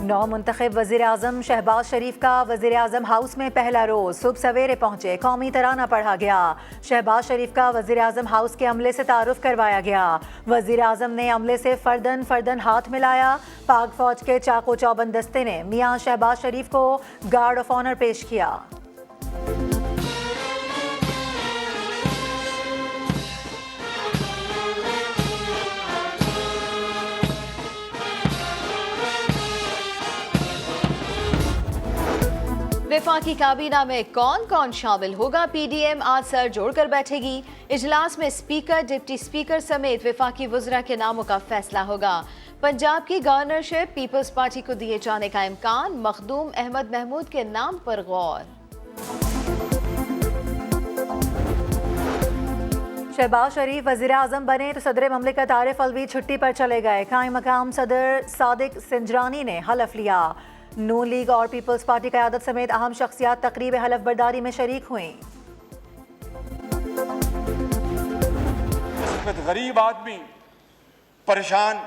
नौ मुंतखब वज़ीर आज़म शहबाज शरीफ का वज़ीर आज़म हाउस में पहला रोज़ सुबह सवेरे पहुँचे, कौमी तराना पढ़ा गया। शहबाज शरीफ का वज़ीर आज़म हाउस के अमले से तारुफ करवाया गया। वज़ीर आज़म ने अमले से फ़र्दन फ़र्दन हाथ मिलाया। पाक फ़ौज के चाको चौबंद दस्ते ने मियाँ शहबाज शरीफ को गार्ड ऑफ ऑनर पेश किया। वफाकी काबीना में कौन कौन शामिल होगा? पीडीएम आज सर जोड़कर बैठेगी। इजलास में स्पीकर, डिप्टी स्पीकर समेत वफाकी वज़रा के नामों का फैसला होगा। पंजाब की गवर्नरशिप पीपल्स पार्टी को दिए जाने का इम्कान। मखदूम अहमद महमूद के नाम पर गौर। शहबाज शरीफ वज़ीर आज़म बने तो सदर ममलिकत आरिफ अलवी छुट्टी पर चले गए। कायम मकाम सदर सादिक सिंजरानी ने हलफ लिया। नून लीग और पीपल्स पार्टी क़यादत समेत अहम शख्सियात तकरीब हलफ बर्दारी में शरीक हुई। गरीब आदमी परेशान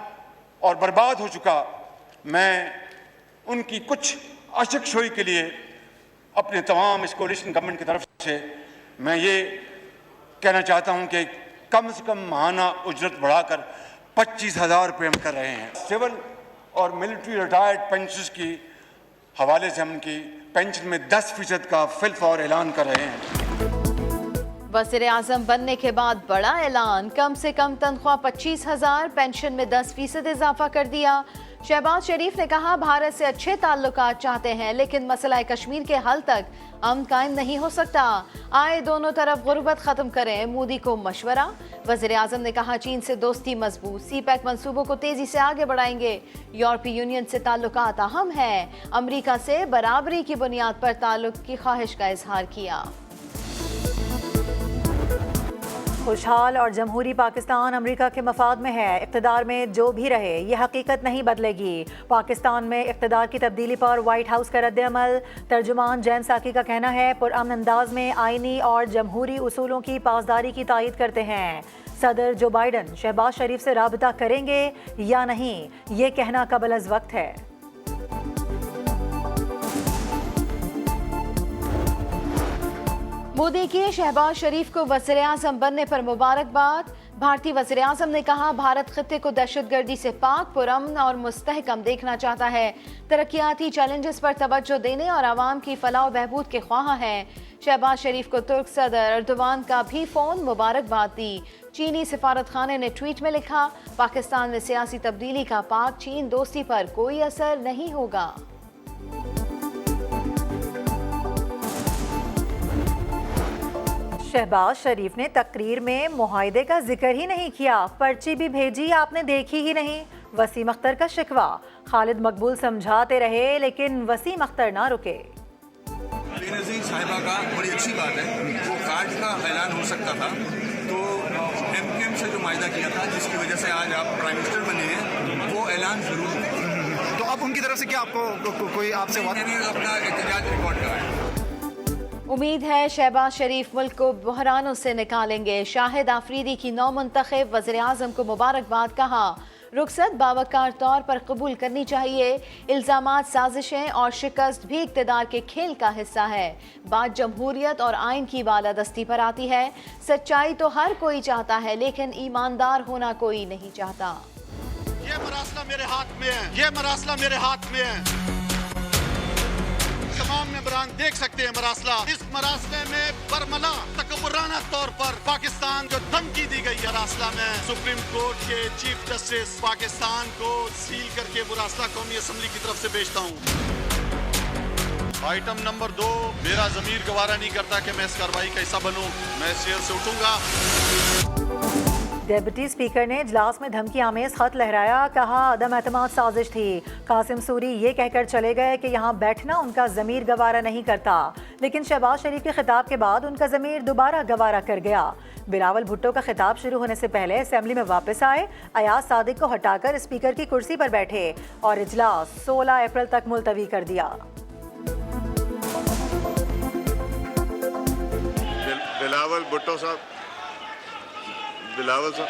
और बर्बाद हो चुका, मैं उनकी कुछ अशकशोई के लिए अपने तमाम इस कोलिशन गवर्नमेंट की तरफ से मैं ये कहना चाहता हूं कि कम से कम माहाना उजरत बढ़ाकर 25,000 रुपये हम कर रहे हैं। सिविल और मिलिट्री रिटायर्ड पेंशनर्स की हवाले से हम उनकी पेंशन में 10% का फिलफौर ऐलान कर रहे हैं। वज़ीर आज़म बनने के बाद बड़ा ऐलान, कम से कम तनख्वाह 25,000, पेंशन में 10% इजाफा कर दिया। शहबाज शरीफ ने कहा भारत से अच्छे ताल्लुकात चाहते हैं, लेकिन मसला कश्मीर के हल तक अमन कायम नहीं हो सकता। आए दोनों तरफ गुर्बत खत्म करें, मोदी को मशवरा। वज़ीर आज़म ने कहा चीन से दोस्ती मजबूत, सीपैक मंसूबों को तेजी से आगे बढ़ाएंगे। यूरोपीय यूनियन से ताल्लुकात अहम है। अमरीका से बराबरी की बुनियाद पर ताल्लुक की ख्वाहिश का इजहार किया। खुशहाल और जमहूरी पाकिस्तान अमेरिका के मफाद में है। इक़्तिदार में जो भी रहे ये हकीकत नहीं बदलेगी। पाकिस्तान में इक़्तिदार की तब्दीली पर वाइट हाउस का रद्द-ए-अमल। तर्जुमान जैन साकी का कहना है पुरअमन अंदाज में आइनी और जमहूरी उसूलों की पासदारी की तायीद करते हैं। सदर जो बाइडन शहबाज शरीफ से राबता करेंगे या नहीं, ये कहना कबल अज़ वक्त है। मोदी के शहबाज शरीफ को वज़ीर आज़म बनने पर मुबारकबाद। भारतीय वज़ीर आज़म ने कहा भारत खित्ते को दहशतगर्दी से पाक, पुरअमन और मुस्तहकम देखना चाहता है। तरक्याती चैलेंजेस पर तवज्जो देने और आवाम की फलाह बहबूद के ख्वाह है। शहबाज शरीफ को तुर्क सदर एर्दोगान का भी फ़ोन, मुबारकबाद दी। चीनी सिफारत खाने ने ट्वीट में लिखा पाकिस्तान में सियासी तब्दीली का पाक चीन दोस्ती पर कोई असर नहीं होगा। शहबाज शरीफ ने तकरीर में मुआहदे का जिक्र ही नहीं किया। पर्ची भी भेजी, आपने देखी ही नहीं। वसीम अख्तर का शिकवा, खालिद मकबूल समझाते रहे लेकिन वसीम अख्तर ना रुके। बेनज़ीर साहिबा का बड़ी अच्छी बात है, वो कार्ड का ऐलान हो सकता था तो एमकेएम से जो मायदा किया था जिसकी वजह से आज आप प्राइम मिनिस्टर बने हैं, वो ऐलान जरूर करें। तो अब उनकी तरफ से क्या आपको कोई आपसे मैंने अपना एहतजाज रिकॉर्ड कराया। उम्मीद है शहबाज शरीफ मुल्क को बहरानों से निकालेंगे। शाहिद आफरीदी की नौ मुंतखब वज़ीर आज़म को मुबारकबाद। कहा रुखसत बावकार तौर पर कबूल करनी चाहिए। इल्ज़ामात, साजिशें और शिकस्त भी इक़्तिदार के खेल का हिस्सा है। बात जमहूरियत और आइन की बालादस्ती पर आती है। सच्चाई तो हर कोई चाहता है, लेकिन ईमानदार होना कोई नहीं चाहता। ये मरासला मेरे हाथ में है, ये मरासला मेरे हाथ में है। तमाम मेंबरान देख सकते हैं मरासला। इस मरासले में बरमला तकब्बुराना तौर पर पाकिस्तान को धमकी दी गई है। मरासला में सुप्रीम कोर्ट के चीफ जस्टिस पाकिस्तान को सील करके मरासला कौमी असम्बली की तरफ से भेजता हूँ। आइटम नंबर 2, मेरा ज़मीर गवारा नहीं करता कि मैं इस कार्रवाई का हिस्सा बनूं। मैं इस चेयर से उठूंगा। डिप्टी स्पीकर ने इजलास में धमकी आमेज खत लहराया। कहा अदम एतमाद साजिश थी। कासिम सूरी ये कहकर चले गए कि यहाँ बैठना उनका ज़मीर गवारा नहीं करता, लेकिन शहबाज शरीफ के खिताब के बाद उनका ज़मीर दोबारा गवारा कर गया। बिलावल भुट्टो का खिताब शुरू होने से पहले असेंबली में वापस आए। अयाज सादिक को हटाकर स्पीकर की कुर्सी पर बैठे और इजलास 16 अप्रैल तक मुलतवी कर दिया। बिलावल भुट्टो साहब, बिलावल साहब,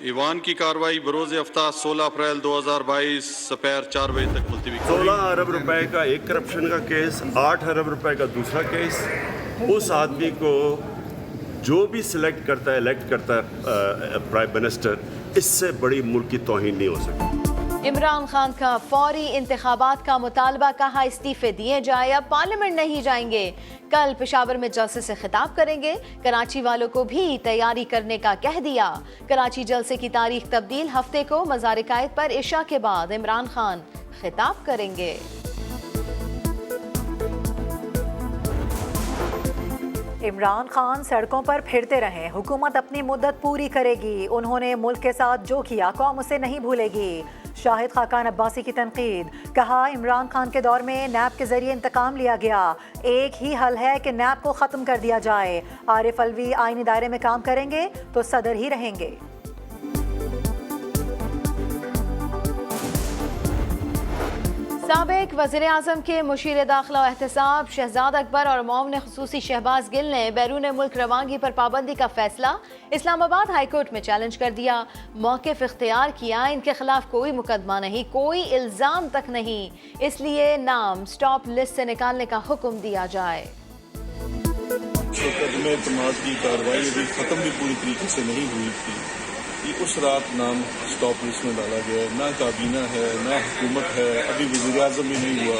ईवान की कार्रवाई बरोज अफ्ताह 16 अप्रैल 2022 दोपहर 4 बजे तक मुलतवी 16 अरब रुपए का एक करप्शन का केस, 8 अरब रुपए का दूसरा केस। उस आदमी को जो भी सिलेक्ट करता है, इलेक्ट करता है प्राइम मिनिस्टर, इससे बड़ी मुल्क की तौहीन नहीं हो सकती। इमरान खान का फौरी इंतखाबात का मुतालबा, कहा इस्तीफे दिए जाए, अब पार्लियामेंट नहीं जाएंगे। कल पेशावर में जलसे से खिताब करेंगे। कराची वालों को भी तैयारी करने का कह दिया। कराची जलसे की तारीख तब्दील, हफ्ते को मज़ार कायद पर इशा के बाद इमरान खान खिताब करेंगे। इमरान खान सड़कों पर फिरते रहे, हुकूमत अपनी मुद्दत पूरी करेगी। उन्होंने मुल्क के साथ जो किया कौम उसे नहीं भूलेगी। शाहिद खाकान अब्बासी की तनकीद, कहा इमरान खान के दौर में नैब के जरिए इंतकाम लिया गया, एक ही हल है कि नैब को ख़त्म कर दिया जाए। आरिफ अलवी आईनी दायरे में काम करेंगे तो सदर ही रहेंगे। साबिक वज़ीर आज़म के मुशीर दाखिला व एहतसाब शहजाद अकबर और मौमन ख़ुसूसी शहबाज गिल ने बैरून मुल्क रवानगी पर पाबंदी का फैसला इस्लामाबाद हाई कोर्ट में चैलेंज कर दिया। मौक़िफ़ इख्तियार किया, इनके खिलाफ कोई मुकदमा नहीं, कोई इल्ज़ाम तक नहीं, इसलिए नाम स्टॉप लिस्ट से निकालने का हुक्म दिया जाए। मुकदमे एतमाद की कार्रवाई अभी ख़त्म भी पूरी तरीके से नहीं हुई थी कि उस रात नाम स्टॉप लिस्ट में डाला गया। ना काबीना है, ना हुकूमत है, अभी वज़ीर आज़म भी नहीं हुआ।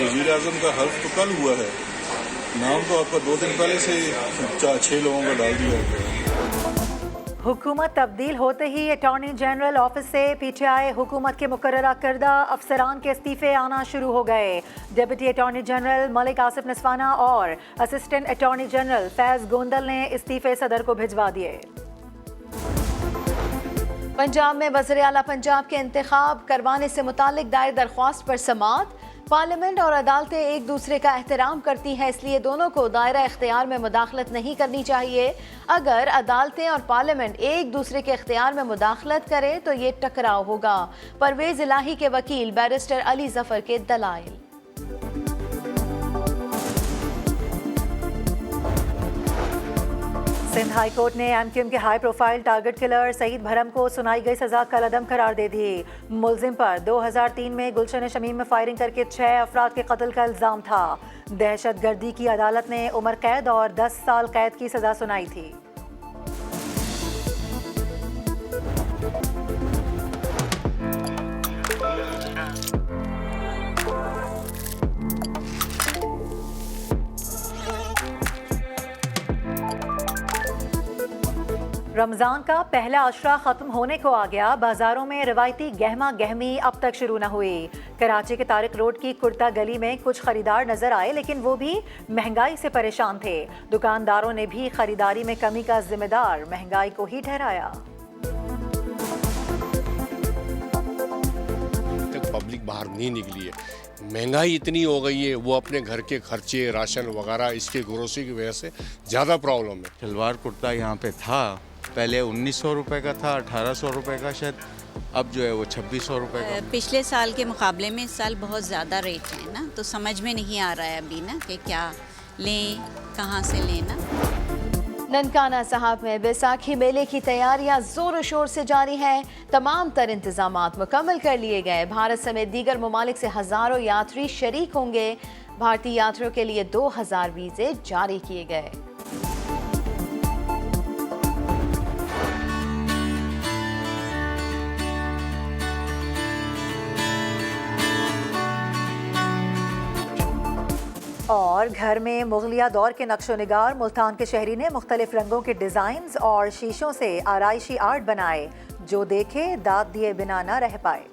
वज़ीर आज़म का हल्फ तो कल हुआ है, नाम तो आपका 2 दिन पहले से 6 लोगों का डाल दिया गया। हुकूमत तब्दील होते ही अटॉर्नी जनरल ऑफिस से पीटीआई हुकूमत के मुकर्ररा करदा अफसरान के इस्तीफे आना शुरू हो गए। Deputy attorney general Malik Asif Naswana और assistant attorney general Faiz Gondal ने इस्तीफे सदर को भिजवा दिए। पंजाब में वज़ीर आला पंजाब के इंतखाब करवाने से मुतालिक दायर दरख्वास्त पर समाअत। पार्लियामेंट और अदालतें एक दूसरे का एहतराम करती हैं, इसलिए दोनों को दायरा इख्तियार में मुदाखलत नहीं करनी चाहिए। अगर अदालतें और पार्लियामेंट एक दूसरे के इख्तियार में मुदाखलत करें तो ये टकराव होगा। परवेज़ इलाही के वकील बैरिस्टर अली जफर के दलाइल। सिंध हाई कोर्ट ने एमक्यूएम के high profile target killer Saeed Bharam को सुनाई गई सजा कलअदम करार दे दी। मुलजिम पर 2003 में गुलशन शमीम में फायरिंग करके 6 अफराद के कत्ल का इल्ज़ाम था। दहशतगर्दी की अदालत ने उम्र कैद और 10 साल कैद की सजा सुनाई थी। रमज़ान का पहला अशरा ख़त्म होने को आ गया। बाज़ारों में रवायती गहमा गहमी अब तक शुरू न हुई। कराची के तारिक रोड की कुर्ता गली में कुछ खरीदार नजर आए, लेकिन वो भी महंगाई से परेशान थे। दुकानदारों ने भी खरीदारी में कमी का जिम्मेदार महंगाई को ही ठहराया। पब्लिक बाहर नहीं निकली है, महंगाई इतनी हो गई है, वो अपने घर के खर्चे, राशन वगैरह, इसके ग्रोसरी की वजह से ज़्यादा प्रॉब्लम है। शलवार कुर्ता यहाँ पे था, पहले 1900 रुपये का था, 1800 रुपये का शायद, अब जो है वो 2600 रुपये का। पिछले साल के मुकाबले में इस साल बहुत ज़्यादा रेट है ना, तो समझ में नहीं आ रहा है अभी ना कि क्या लें, कहाँ से लें ना। ननकाना साहब में बैसाखी मेले की तैयारियां जोर शोर से जारी हैं। तमाम तर इंतजामात मुकम्मल कर लिए गए। भारत समेत दीगर ममालिक से हज़ारों यात्री शरीक होंगे। भारतीय यात्रियों के लिए 2000 वीज़े जारी किए गए। और घर में मुगलिया दौर के नक्शो निगार मुल्तान के शहरी ने मुख्तलिफ रंगों के डिज़ाइंस और शीशों से आराइशी आर्ट बनाए, जो देखे दाद दिए बिना न रह पाए।